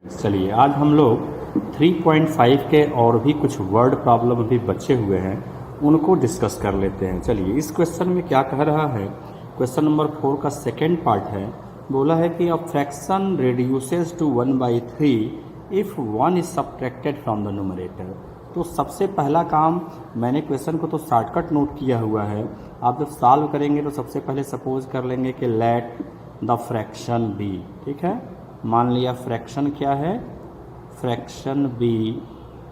चलिए आज हम लोग 3.5 के और भी कुछ वर्ड प्रॉब्लम अभी बचे हुए हैं, उनको डिस्कस कर लेते हैं। चलिए इस क्वेश्चन में क्या कह रहा है, क्वेश्चन नंबर 4 का सेकेंड पार्ट है। बोला है कि a fraction reduces to 1/3 if 1 is subtracted from the numerator. तो सबसे पहला काम, मैंने क्वेश्चन को तो शॉर्टकट नोट किया हुआ है, आप जब सॉल्व करेंगे तो सबसे पहले सपोज कर लेंगे कि लेट द फ्रैक्शन बी। ठीक है, मान लिया फ्रैक्शन क्या है, fraction be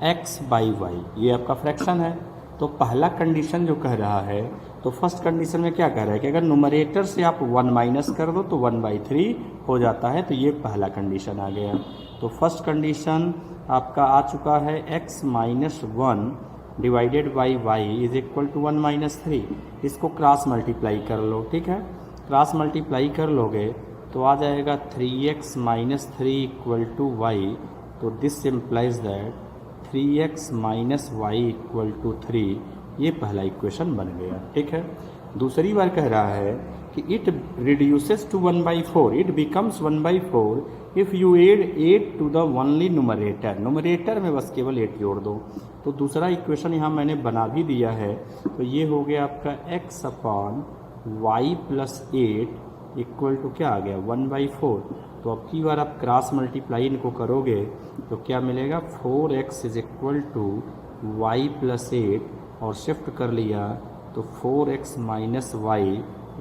x by y, ये आपका फ्रैक्शन है। तो पहला कंडीशन जो कह रहा है, तो फर्स्ट कंडीशन में क्या कह रहा है कि अगर न्यूमरेटर से आप 1 माइनस कर दो तो 1/3 हो जाता है। तो ये पहला कंडीशन आ गया। तो फर्स्ट कंडीशन आपका आ चुका है x minus 1 divided by y is equal to 1-3। इसको क्रॉस मल्टीप्लाई कर लो। ठीक है, क्रॉस मल्टीप्लाई कर लोगे तो आ जाएगा 3x minus 3 equal to y. तो this implies that 3x minus y equal to 3। ये पहला इक्वेशन बन गया। ठीक है, दूसरी बार कह रहा है कि it reduces to 1/4, it becomes 1/4 if you add 8 to the only numerator. Numerator में बस केवल 8 जोड़ दो। तो दूसरा इक्वेशन यहाँ मैंने बना भी दिया है। तो ये हो गया आपका x upon y plus 8 equal to क्या आ गया 1/4। तो अब की बार आप क्रॉस मल्टीप्लाई इनको करोगे तो क्या मिलेगा 4x is equal to y plus 8 और शिफ्ट कर लिया तो 4x minus y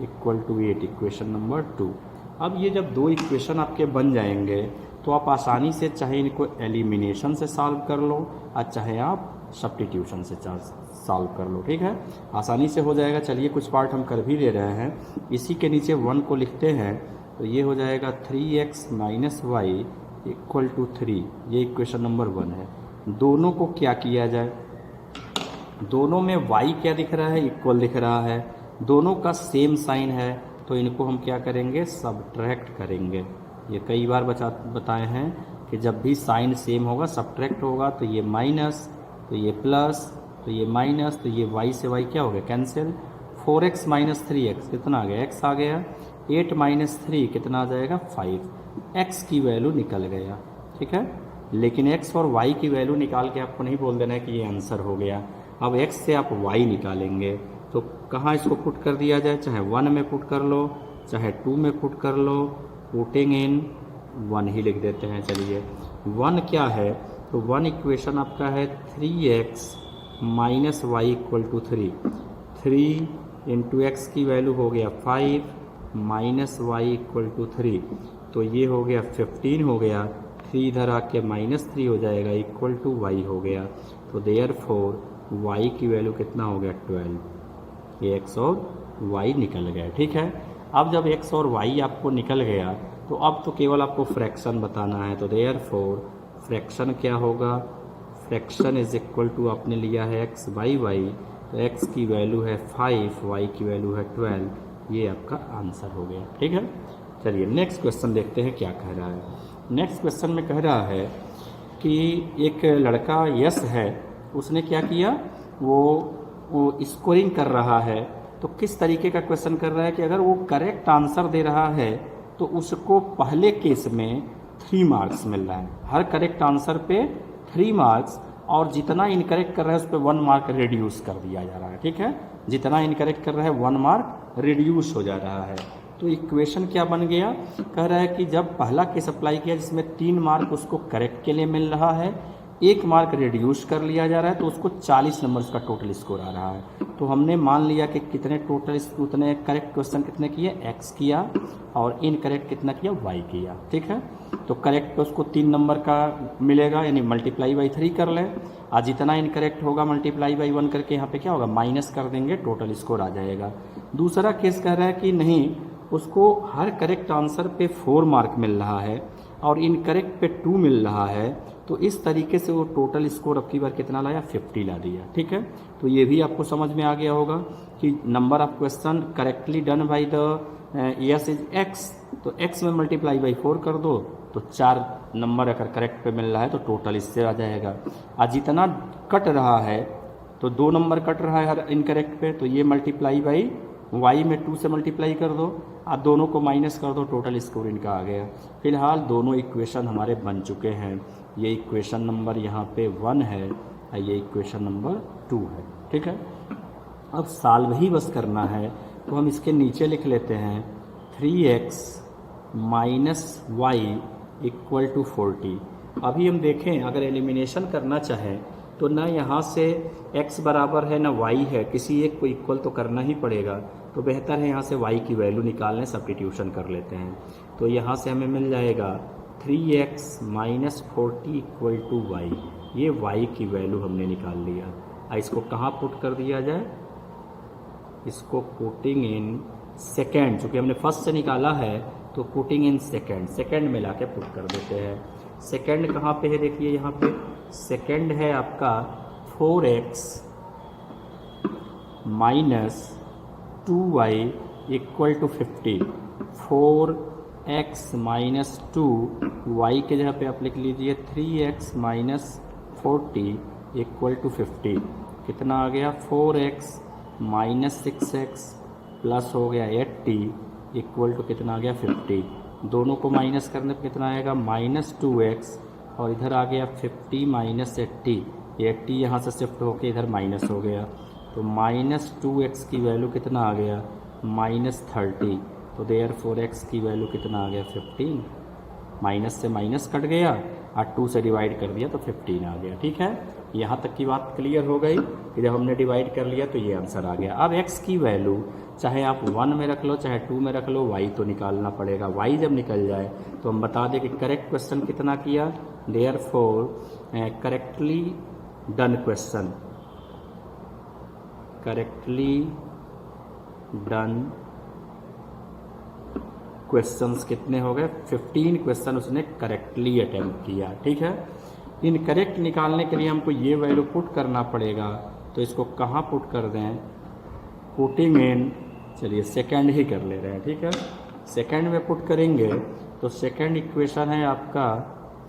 equal to 8, equation number 2। अब ये जब दो इक्वेशन आपके बन जाएंगे तो आप आसानी से चाहे इनको एलिमिनेशन से सॉल्व कर लो और चाहे आप सब्स्टिट्यूशन से सॉल्व कर लो। ठीक है, आसानी से हो जाएगा। चलिए कुछ पार्ट हम कर भी ले रहे हैं। इसी के नीचे 1 को लिखते हैं तो ये हो जाएगा 3x minus y equal to 3। ये इक्वेशन नंबर 1 है। दोनों को क्या किया जाए, दोनों में y क्या दिख रहा है, इक्वल दिख रहा है, दोनों का सेम साइन है। तो इनको हम क्या करेंगे, सब्ट्रैक्ट करेंगे। ये कई बार बताए हैं कि जब भी साइन सेम होगा सब्ट्रैक्ट होगा। तो ये माइनस, तो ये प्लस, तो ये माइनस, तो ये y से y क्या हो गया, कैंसिल। 4x माइनस 3x कितना आ गया, x आ गया। 8 माइनस 3 कितना आ जाएगा 5। x की वैल्यू निकल गया। ठीक है, लेकिन x और y की वैल्यू निकाल के आपको नहीं बोल देना है कि ये आंसर हो गया। अब x से आप y निकालेंगे तो कहाँ इसको पुट कर दिया जाए, चाहे 1 में पुट कर लो चाहे 2 में पुट कर लो। पुटिंग इन 1 ही लिख देते हैं। चलिए 1 क्या है, तो 1 इक्वेशन आपका है 3x minus y equal to 3। 3 into x की वैल्यू हो गया 5 माइनस वाई इक्वल टू 3। तो ये हो गया 15 हो गया। 3 इधर आके -3 हो जाएगा इक्वल टू वाई हो गया। तो देयरफॉर वाई की वैल्यू कितना हो गया 12। ये एक्स और वाई निकल गया। ठीक है, अब जब एक्स और वाई आपको निकल गया तो अब तो केवल आपको फ्रैक्शन बताना है। तो देयरफॉर फ्रैक्शन क्या होगा, फ्रैक्शन इज इक्वल टू आपने लिया है x बाई वाई। तो x की वैल्यू है 5, y की वैल्यू है 12। ये आपका आंसर हो गया। ठीक है, चलिए नेक्स्ट क्वेश्चन देखते हैं क्या कह रहा है। नेक्स्ट क्वेश्चन में कह रहा है कि एक लड़का यश है, उसने क्या किया, वो स्कोरिंग कर रहा है। तो किस तरीके का क्वेश्चन कर रहा है कि अगर वो करेक्ट आंसर दे रहा है तो उसको पहले केस में 3 मार्क्स मिल रहा है। हर करेक्ट आंसर पे 3 मार्क्स, और जितना इनकरेक्ट कर रहा है उस पर 1 मार्क रिड्यूस कर दिया जा रहा है। ठीक है, जितना इनकरेक्ट कर रहा है 1 मार्क रिड्यूस हो जा रहा है। तो इक्वेशन क्या बन गया, कह रहा है कि जब पहला केस अप्लाई किया जिसमें 3 मार्क उसको करेक्ट के लिए मिल रहा है, 1 मार्क रिड्यूस कर लिया जा रहा है, तो उसको 40 नंबर का टोटल स्कोर आ रहा है। तो हमने मान लिया कि कितने टोटल उतने करेक्ट क्वेश्चन कितने किए, x किया, और इनकरेक्ट कितना किया, y किया। ठीक है, तो करेक्ट पे उसको 3 नंबर का मिलेगा, यानी मल्टीप्लाई बाई 3 कर ले, और जितना इनकरेक्ट होगा मल्टीप्लाई बाई 1 करके यहाँ पे क्या होगा माइनस कर देंगे, टोटल स्कोर आ जाएगा। दूसरा केस कह रहा है कि नहीं, उसको हर करेक्ट आंसर पे 4 मार्क मिल रहा है और इनकरेक्ट पे 2 मिल रहा है। तो इस तरीके से वो टोटल स्कोर अब की बार कितना लाया, 50 ला दिया। ठीक है, तो ये भी आपको समझ में आ गया होगा कि number of question correctly done by the yes is x। तो x में मल्टीप्लाई बाई 4 कर दो तो 4 नंबर अगर करेक्ट पे मिल रहा है तो टोटल इससे आ जाएगा। और जितना कट रहा है तो 2 नंबर कट रहा है हर इनकरेक्ट पे, तो ये मल्टीप्लाई बाई y में 2 से मल्टीप्लाई कर दो, आप दोनों को माइनस कर दो, टोटल स्कोर इनका आ गया। फिलहाल दोनों इक्वेशन हमारे बन चुके हैं। ये इक्वेशन नंबर यहाँ पे 1 है और ये इक्वेशन नंबर 2 है। ठीक है, अब सॉल्व ही बस करना है, तो हम इसके नीचे लिख लेते हैं 3x minus y equal to 40। अभी हम देखें, अगर एलिमिनेशन करना चाहें तो ना यहाँ से x बराबर है ना y है, किसी एक को इक्वल तो करना ही पड़ेगा। तो बेहतर है यहाँ से y की वैल्यू निकालने, सब्स्टिट्यूशन कर लेते हैं। तो यहाँ से हमें मिल जाएगा 3x minus 40 equal to y. ये y की वैल्यू हमने निकाल लिया। इसको कहाँ पुट कर दिया जाए, इसको पुटिंग इन सेकेंड, चूँकि हमने फर्स्ट से निकाला है तो पुटिंग इन सेकेंड में लाके पुट कर देते हैं। सेकेंड कहाँ पे है, देखिए यहाँ पे सेकेंड है आपका 4x minus 2y equal to 50। 4x minus 2y के जगह पे आप लिख लीजिए 3x माइनस 40 इक्वल टू 50। कितना आ गया, 4x माइनस 6x प्लस हो गया 80 इक्वल टू कितना आ गया 50। दोनों को माइनस करने पर कितना आएगा, माइनस 2x और इधर आ गया 50 माइनस 80। 80 यहाँ से शिफ्ट होके इधर माइनस हो गया, तो माइनस 2x की वैल्यू कितना आ गया, माइनस 30। तो देयरफॉर x की वैल्यू कितना आ गया 15। माइनस से माइनस कट गया और 2 से डिवाइड कर दिया तो 15 आ गया। ठीक है, यहाँ तक की बात क्लियर हो गई कि जब हमने डिवाइड कर लिया तो ये आंसर आ गया। अब x की वैल्यू चाहे आप 1 में रख लो चाहे 2 में रख लो, y तो निकालना पड़ेगा। y जब निकल जाए तो हम बता दें कि करेक्ट क्वेश्चन कितना किया, therefore correctly done question, correctly done questions कितने हो गए, 15 क्वेश्चन उसने करेक्टली अटेम्प्ट किया। ठीक है, इन करेक्ट निकालने के लिए हमको ये वैल्यू पुट करना पड़ेगा, तो इसको कहाँ पुट कर दें, पुटिंग इन, चलिए सेकंड ही कर ले रहे हैं। ठीक है, सेकंड में पुट करेंगे तो सेकंड इक्वेशन है आपका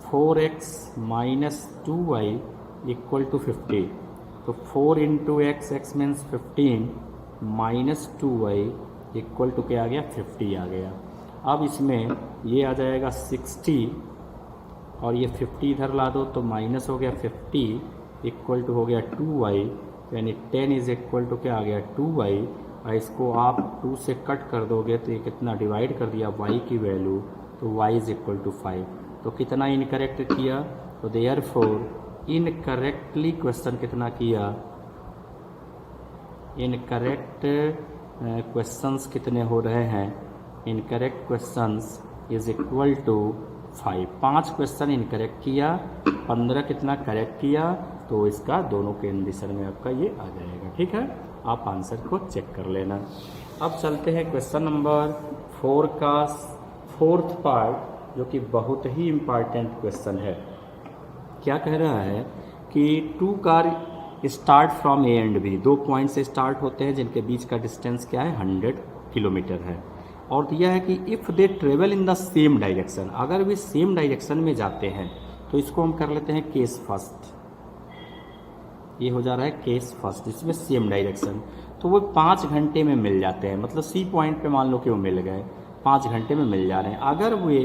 4x minus 2y equal to 50। तो 4 into x, x means 15 minus 2y equal to क्या आ गया 50 आ गया। अब इसमें ये आ जाएगा 60 और ये 50 इधर ला दो तो माइनस हो गया 50 इक्वल टू हो गया 2y, यानी 10 इज इक्वल टू क्या आ गया 2y। और इसको आप 2 से कट कर दोगे तो ये कितना डिवाइड कर दिया y की वैल्यू, तो y इज इक्वल टू 5। तो कितना इनकरेक्ट किया, तो देयरफॉर इनकरेक्टली क्वेश्चन कितना किया, इनकरेक्ट क्वेश्चंस कितने हो रहे हैं, incorrect questions is equal to 5। 5 question incorrect किया, 15 कितना करेक्ट किया, तो इसका दोनों के एंसर में आपका ये आ जाएगा। ठीक है, आप आंसर को चेक कर लेना। अब चलते हैं क्वेश्चन नंबर 4 का 4th पार्ट, जो कि बहुत ही इम्पॉर्टेंट क्वेश्चन है। क्या कह रहा है कि 2 car start from A and B, 2 point से स्टार्ट होते हैं जिनके बीच का डिस्टेंस क्या है 100 किलोमीटर है, और दिया है कि if they travel in the same direction, अगर वे सेम डायरेक्शन में जाते हैं तो इसको हम कर लेते हैं केस फर्स्ट। ये हो जा रहा है केस फर्स्ट, इसमें सेम डायरेक्शन, तो वो 5 घंटे में मिल जाते हैं, मतलब सी पॉइंट पे मान लो कि वो मिल गए, 5 घंटे में मिल जा रहे हैं। अगर वे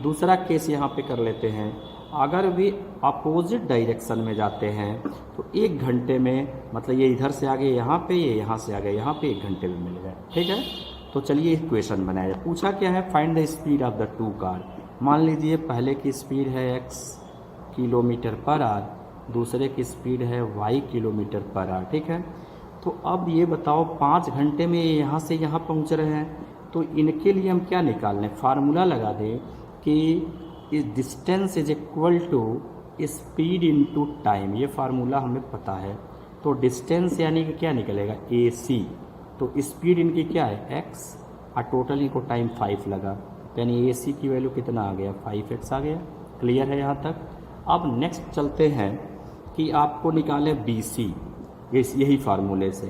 दूसरा केस यहाँ पे कर लेते हैं, अगर वे अपोजिट डायरेक्शन में जाते हैं तो 1 घंटे में, मतलब ये इधर से आगे यहाँ पे, ये यहाँ से आगे यहाँ पे 1 घंटे में मिल गए। ठीक है, तो चलिए इक्वेशन बनाया। पूछा क्या है, find the speed of the 2 car. मान लीजिए पहले की स्पीड है x किलोमीटर पर आवर, दूसरे की स्पीड है y किलोमीटर पर आवर। ठीक है, तो अब ये बताओ 5 घंटे में यहाँ से यहाँ पहुँच रहे हैं, तो इनके लिए हम क्या निकाल लें, फार्मूला लगा दें कि इस distance is equal to speed into time. ये फार्मूला हमें पता है, तो डिस्टेंस यानी कि क्या निकलेगा ac, तो स्पीड इनकी क्या है x और टोटल इनको टाइम 5 लगा, यानी ac की वैल्यू कितना आ गया 5x आ गया। क्लियर है यहाँ तक। अब नेक्स्ट चलते हैं कि आपको निकाले bc, यही फार्मूले से,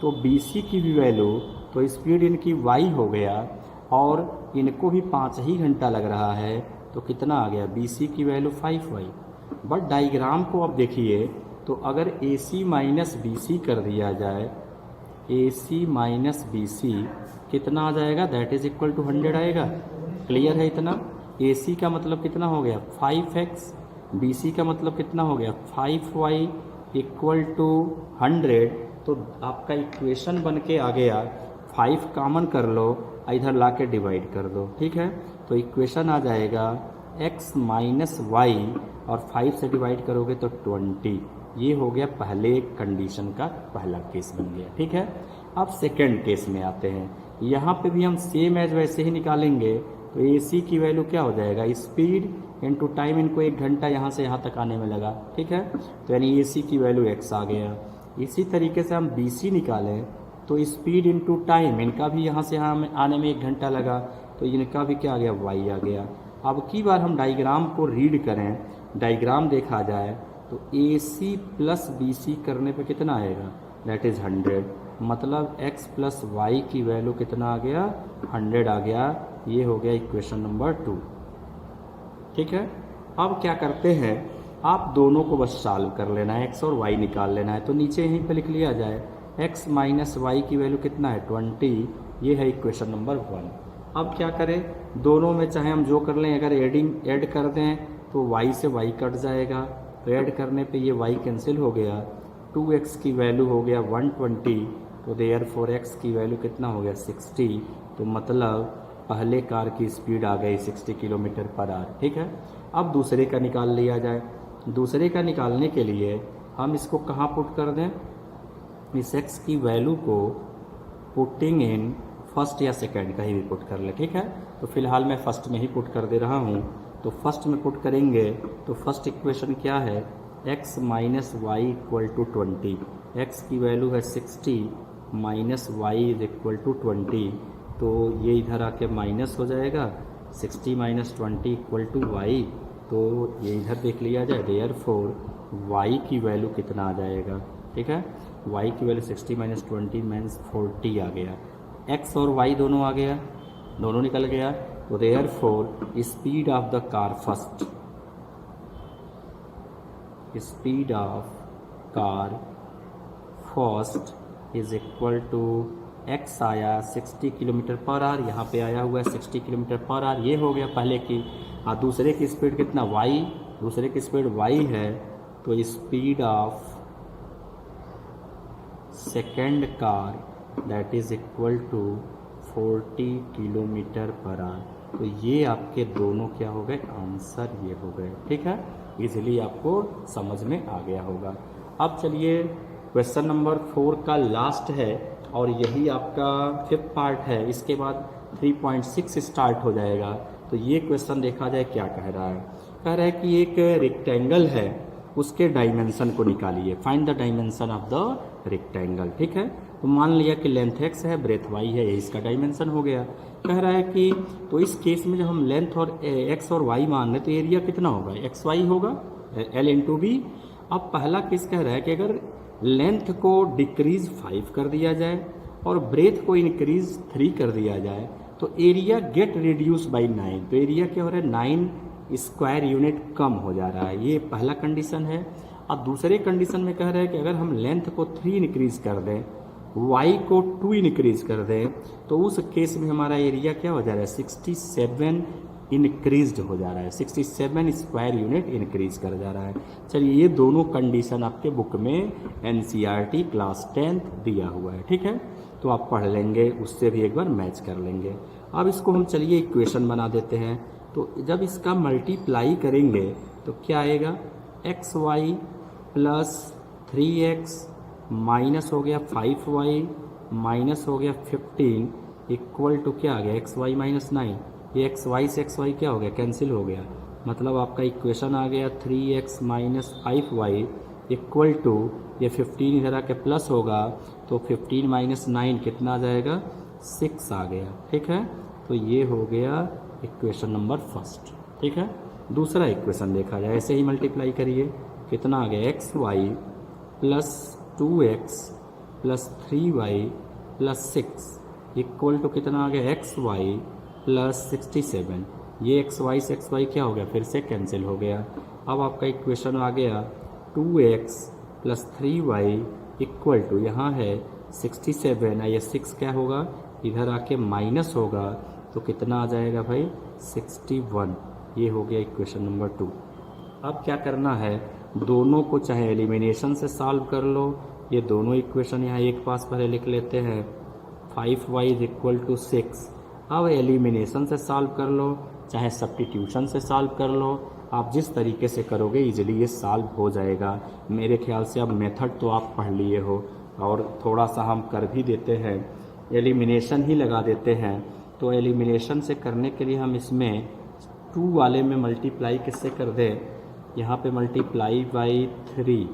तो bc की भी वैल्यू, तो स्पीड इनकी y हो गया और इनको भी 5 ही घंटा लग रहा है, तो कितना आ गया bc की वैल्यू 5y। बट डायग्राम को अब देखिए, तो अगर ac माइनस bc कर दिया जाए AC माइनस BC कितना आ जाएगा, दैट इज इक्वल टू 100 आएगा। क्लियर है इतना। AC का मतलब कितना हो गया 5x, BC का मतलब कितना हो गया 5y इक्वल टू 100। तो आपका इक्वेशन बन के आ गया, 5 कॉमन कर लो, इधर ला के डिवाइड कर दो, ठीक है। तो इक्वेशन आ जाएगा x माइनस वाई और 5 से डिवाइड करोगे तो 20। ये हो गया पहले कंडीशन का पहला केस बन गया, ठीक है। अब सेकंड केस में आते हैं। यहाँ पे भी हम सेम एज वैसे ही निकालेंगे। तो AC की वैल्यू क्या हो जाएगा, स्पीड इनटू टाइम, इनको 1 घंटा यहाँ से यहाँ तक आने में लगा, ठीक है। तो यानी AC की वैल्यू x आ गया। इसी तरीके से हम BC निकालें तो स्पीड इनटू टाइम, इनका भी यहाँ से यहाँ आने में 1 घंटा लगा, तो इनका भी क्या आ गया, y आ गया। अब की बार हम डायग्राम को रीड करें, डायग्राम देखा जाए तो AC प्लस BC करने पे कितना आएगा, दैट इज़ 100। मतलब x प्लस वाई की वैल्यू कितना आ गया, 100 आ गया। ये हो गया इक्वेशन नंबर 2, ठीक है। अब क्या करते हैं, आप दोनों को बस सॉल्व कर लेना है, x और y निकाल लेना है। तो नीचे यहीं पे लिख लिया जाए, x माइनस वाई की वैल्यू कितना है 20। ये है इक्वेशन नंबर 1। अब क्या करें, दोनों में चाहे हम जो कर लें, अगर ऐड कर दें तो y से y कट जाएगा, तो ऐड करने पे ये y कैंसिल हो गया। 2x की वैल्यू हो गया 120, तो देयरफॉर x की वैल्यू कितना हो गया 60। तो मतलब पहले कार की स्पीड आ गई 60 किलोमीटर पर आवर, ठीक है। अब दूसरे का निकाल लिया जाए। दूसरे का निकालने के लिए हम इसको कहाँ पुट कर दें, इस x की वैल्यू को पुटिंग इन फर्स्ट या सेकंड कहीं भी पुट कर ले, ठीक है। तो फिलहाल मैं फर्स्ट में ही पुट कर दे रहा हूँ। तो फर्स्ट में पुट करेंगे तो फर्स्ट इक्वेशन क्या है, x minus y equal to 20। x की वैल्यू है 60 minus y is equal to 20, तो ये इधर आके माइनस हो जाएगा। 60 माइनस 20 इक्वल टू वाई, तो ये इधर देख लिया जाए। देयरफॉर y की वैल्यू कितना आ जाएगा, ठीक है। y की वैल्यू 60 माइनस 20 मीन्स 40 आ गया। x और y दोनों आ गया, दोनों निकल गया। तो therefore speed of the car first, speed of car first is equal to x आया 60 किलोमीटर पर आवर, यहाँ पे आया हुआ है 60 किलोमीटर पर आवर, ये हो गया पहले की। और दूसरे की स्पीड कितना y, दूसरे की स्पीड y है, तो speed of second car that is equal to 40 kilometre per hour. तो ये आपके दोनों क्या हो गए, आंसर ये हो गए, ठीक है। इजीली आपको समझ में आ गया होगा। अब चलिए क्वेश्चन नंबर 4 का लास्ट है और यही आपका 5th पार्ट है। इसके बाद 3.6 स्टार्ट हो जाएगा। तो ये क्वेश्चन देखा जाए क्या कह रहा है, कह रहा है कि एक रेक्टेंगल है, उसके डायमेंशन को निकालिए, find the dimension of the rectangle, ठीक है। तो मान लिया कि लेंथ x है, ब्रेथ y है, ये इसका डायमेंशन हो गया। कह रहा है कि तो इस केस में जब हम लेंथ और x और y मान लें तो एरिया कितना होगा, एक्स वाई होगा, l इंटू बी। अब पहला केस कह रहा है कि अगर लेंथ को डिक्रीज 5 कर दिया जाए और ब्रेथ को इंक्रीज 3 कर दिया जाए तो एरिया गेट रिड्यूस बाई 9। तो एरिया क्या हो रहा है, 9 स्क्वायर यूनिट कम हो जा रहा है। ये पहला कंडीशन है। अब दूसरे कंडीशन में कह रहा है कि अगर हम लेंथ को 3 इंक्रीज कर दें, y को 2 इंक्रीज कर दें, तो उस केस में हमारा एरिया क्या हो जा रहा है, 67 इंक्रीज हो जा रहा है, 67 स्क्वायर यूनिट इंक्रीज कर जा रहा है। चलिए ये दोनों कंडीशन आपके बुक में NCERT क्लास 10th दिया हुआ है, ठीक है। तो आप पढ़ लेंगे, उससे भी एक बार मैच कर लेंगे। अब इसको हम चलिए इक्वेशन बना देते हैं। तो जब इसका मल्टीप्लाई करेंगे तो क्या आएगा, x y plus 3x minus हो गया 5y माइनस हो गया 15 इक्वल टू क्या आ गया, एक्स वाई माइनस 9। ये एक्स वाई से एक्स वाई क्या हो गया, कैंसिल हो गया। मतलब आपका इक्वेशन आ गया 3x minus 5y equal to, ये 15 इधर आके प्लस होगा तो 15 माइनस 9 कितना आ जाएगा, 6 आ गया, ठीक है। तो ये हो गया इक्वेशन नंबर फर्स्ट, ठीक है। दूसरा इक्वेशन देखा जाए, ऐसे ही मल्टीप्लाई करिए, कितना आ गया, x y plus 2x plus 3y plus 6 equal to कितना आ गया, एक्स वाई प्लस 67। ये एक्स वाई से एक्स वाई क्या हो गया, फिर से कैंसिल हो गया। अब आपका इक्वेशन आ गया 2x plus 3y equal to, यहाँ है 67 है, ये 6 क्या होगा इधर आके माइनस होगा तो कितना आ जाएगा भाई 61। ये हो गया इक्वेशन नंबर 2। अब क्या करना है, दोनों को चाहे एलिमिनेशन से सॉल्व कर लो, ये दोनों इक्वेशन यहाँ एक पास पहले लिख लेते हैं 5y = 6। अब एलिमिनेशन से सॉल्व कर लो चाहे सब्स्टिट्यूशन से सॉल्व कर लो, आप जिस तरीके से करोगे इजीली ये सॉल्व हो जाएगा। मेरे ख्याल से अब मेथड तो आप पढ़ लिए हो और थोड़ा सा हम कर भी देते हैं, एलिमिनेशन ही लगा देते हैं। तो एलिमिनेशन से करने के लिए हम इसमें 2 वाले में मल्टीप्लाई किससे कर दें, यहाँ पे मल्टीप्लाई बाई 3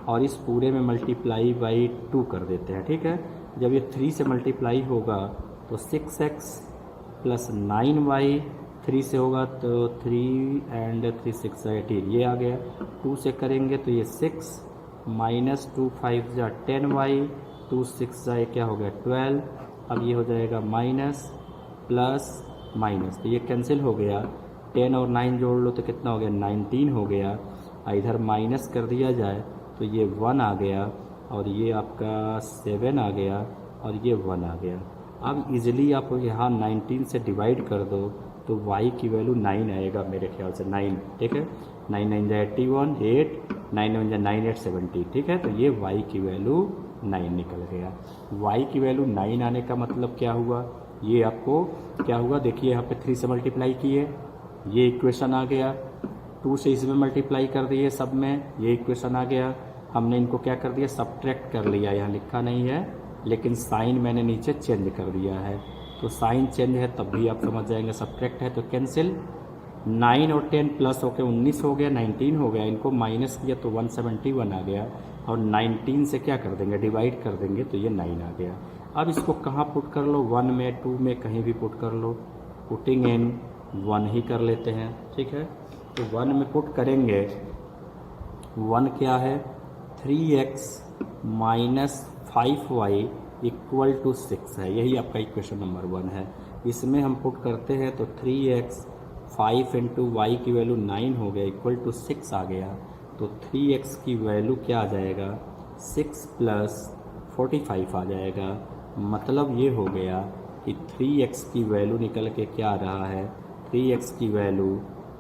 और इस पूरे में मल्टीप्लाई बाई 2 कर देते हैं। ठीक है, जब ये 3 से मल्टीप्लाई होगा तो 6x + 9y, 3 से होगा तो 3 and 3 6 18, ये आ गया। 2 से करेंगे तो ये 6 - 2 5 = 10y, 2 6 क्या हो गया 12। अब ये हो जाएगा माइनस प्लस माइनस, तो ये कैंसिल हो गया। 10 और 9 जोड़ लो तो कितना हो गया 19 हो गया। इधर माइनस कर दिया जाए तो ये 1 आ गया और ये आपका 7 आ गया और ये 1 आ गया। अब इजीली आप यहाँ 19 से डिवाइड कर दो तो y की वैल्यू 9 आएगा मेरे ख्याल से 9। ठीक है, 9 9 = 81, 8 9 9 = 9 8 70। ठीक है, तो ये y की वैल्यू 9 निकल गया। y की वैल्यू 9 आने का मतलब क्या हुआ, ये आपको क्या हुआ देखिए, यहाँ पे 3 से मल्टीप्लाई किए, ये इक्वेशन आ गया। 2 से इसमें मल्टीप्लाई कर दिए सब में, ये इक्वेशन आ गया। हमने इनको क्या कर दिया सब्ट्रैक्ट कर लिया, यहाँ लिखा नहीं है लेकिन साइन मैंने नीचे चेंज कर दिया है। तो साइन चेंज है तब भी आप समझ जाएंगे, सब्ट्रैक्ट है तो कैंसिल। 9 और 10 प्लस होकर 19 हो गया, 19 हो गया। इनको माइनस किया तो 171 आ गया और 19 से क्या कर देंगे डिवाइड कर देंगे तो ये 9 आ गया। अब इसको कहाँ पुट कर लो, 1 में 2 में कहीं भी पुट कर लो। पुटिंग इन 1 ही कर लेते हैं। ठीक है, तो 1 में पुट करेंगे, 1 क्या है 3x - 5y = 6 है, यही आपका इक्वेशन नंबर 1 है। इसमें हम पुट करते हैं तो 3x 5 × y की वैल्यू 9 हो गया = 6 आ गया। तो 3x की वैल्यू क्या आ जाएगा 6 + 45 आ जाएगा। मतलब ये हो गया कि 3x की वैल्यू निकल के क्या आ रहा है, 3x की वैल्यू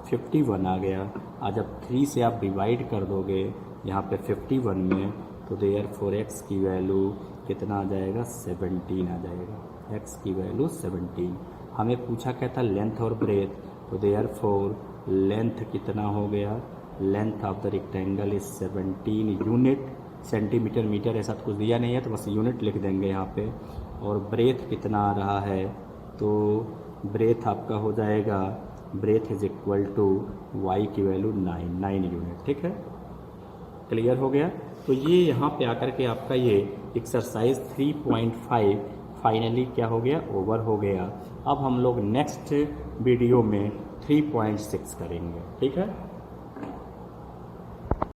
51 आ गया। आज जब 3 से आप डिवाइड कर दोगे यहाँ पे 51 में तो देयरफॉर x की वैल्यू कितना आ जाएगा 17 आ जाएगा। x की वैल्यू 17। हमें पूछा क्या था लेंथ और ब्रेथ, तो देयरफॉर लेंथ कितना हो गया, length of the rectangle is 17 unit. Centimetre metre ऐसा कुछ दिया नहीं है तो बस यूनिट लिख देंगे यहाँ पे। और ब्रेथ कितना आ रहा है, तो ब्रेथ आपका हो जाएगा breadth is equal to y की वैल्यू 9 यूनिट। ठीक है, क्लियर हो गया। तो ये यहाँ पे आकर के आपका ये एक्सरसाइज 3.5 फाइनली क्या हो गया ओवर हो गया। अब हम लोग नेक्स्ट वीडियो में 3.6 करेंगे। ठीक है।